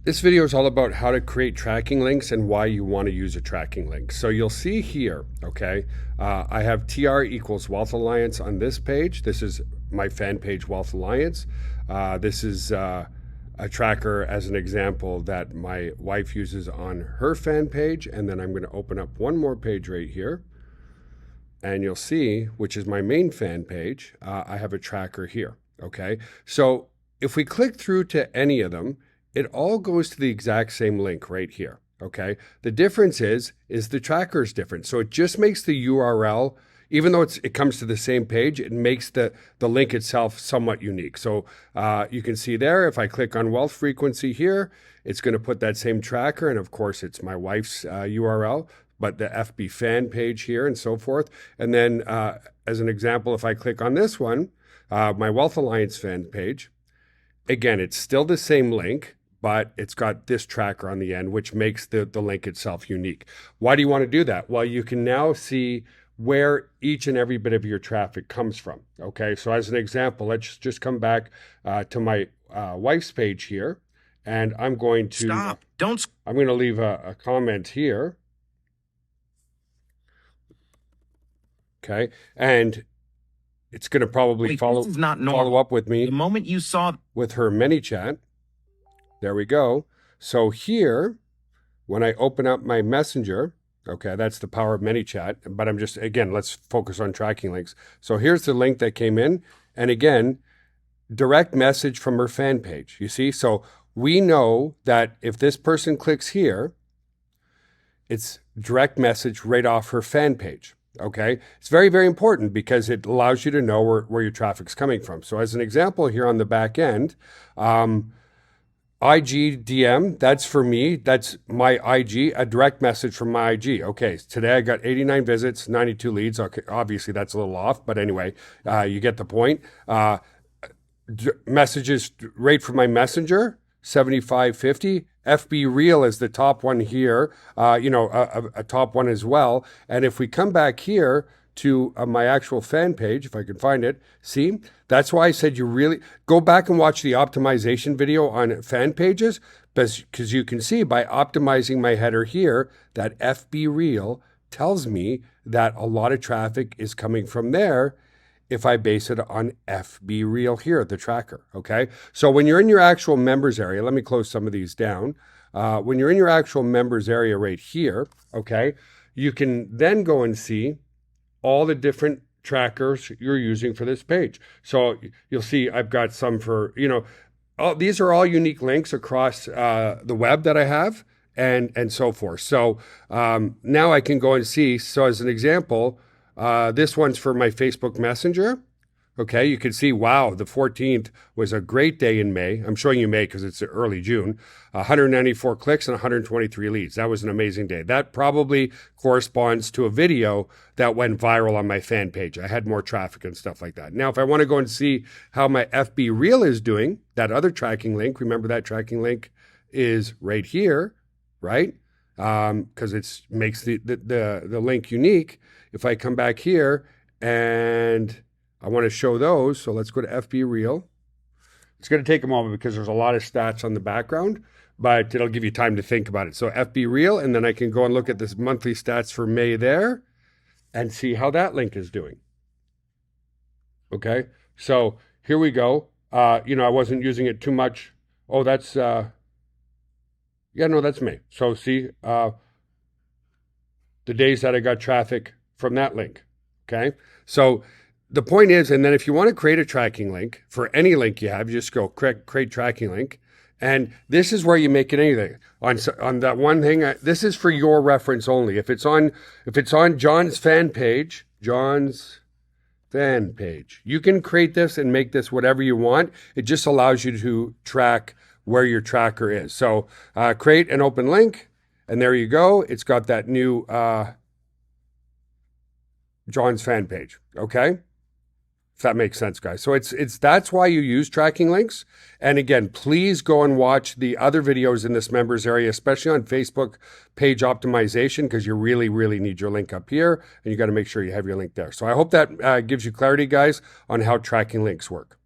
This video is all about how to create tracking links and why you want to use a tracking link. So you'll see here, okay, I have TR equals Wealth Alliance on this page. This is my fan page, Wealth Alliance. This is a tracker as an example that my wife uses on her fan page. And then I'm going to open up one more page right here. And you'll see, which is my main fan page, I have a tracker here, okay? So if we click through to any of them, it all goes to the exact same link right here, okay? The difference is the tracker is different. So it just makes the URL, even though it comes to the same page, it makes the link itself somewhat unique. So you can see there, if I click on wealth frequency here, it's gonna put that same tracker, and of course it's my wife's URL, but the FB fan page here and so forth. And then as an example, if I click on this one, my Wealth Alliance fan page, again, it's still the same link, but it's got this tracker on the end, which makes the link itself unique. Why do you want to do that? Well, you can now see where each and every bit of your traffic comes from. Okay, so as an example, let's just come back to my wife's page here, and I'm going to I'm going to leave a comment here. Okay, and it's going to probably follow up with me the moment you saw with her ManyChat. There we go. So here, when I open up my messenger, okay, that's the power of ManyChat, but I'm just, again, let's focus on tracking links. So here's the link that came in. And again, direct message from her fan page, you see? So we know that if this person clicks here, it's direct message right off her fan page. Okay, it's very, very important because it allows you to know where your traffic's coming from. So as an example here on the back end, IG DM, that's for me. That's my IG, a direct message from my IG. Okay, today I got 89 visits, 92 leads. Okay, obviously that's a little off, but anyway, you get the point. Messages right from my messenger, 7550. FB Reel is the top one here, a top one as well. And if we come back here to my actual fan page, if I can find it, see, that's why I said you really go back and watch the optimization video on fan pages, because you can see by optimizing my header here, that FB Reel tells me that a lot of traffic is coming from there if I base it on FB Reel here, the tracker, okay? So when you're in your actual members area, let me close some of these down. When you're in your actual members area right here, okay, you can then go and see all the different trackers you're using for this page. So you'll see I've got some for, these are all unique links across the web that I have and so forth. So now I can go and see, so as an example, this one's for my Facebook Messenger. Okay, you can see, wow, the 14th was a great day in May. I'm showing you May because it's early June. 194 clicks and 123 leads. That was an amazing day. That probably corresponds to a video that went viral on my fan page. I had more traffic and stuff like that. Now, if I want to go and see how my FB Reel is doing, that other tracking link, remember that tracking link is right here, right? Because it makes the link unique. If I come back here and I want to show those, so let's go to FB Reel. It's going to take a moment because there's a lot of stats on the background, but it'll give you time to think about it. So FB Reel, and then I can go and look at this monthly stats for May there and see how that link is doing. Okay, so here we go. I wasn't using it too much. Oh, that's, that's May. So see, the days that I got traffic from that link, okay? So the point is, and then if you want to create a tracking link for any link you have, you just go create tracking link. And this is where you make it anything. On that one thing, this is for your reference only. If it's on John's fan page, you can create this and make this whatever you want. It just allows you to track where your tracker is. So create an open link, and there you go. It's got that new John's fan page, okay? If that makes sense, guys. So that's why you use tracking links. And again, please go and watch the other videos in this members area, especially on Facebook page optimization, because you really, really need your link up here, and you got to make sure you have your link there. So I hope that gives you clarity, guys, on how tracking links work.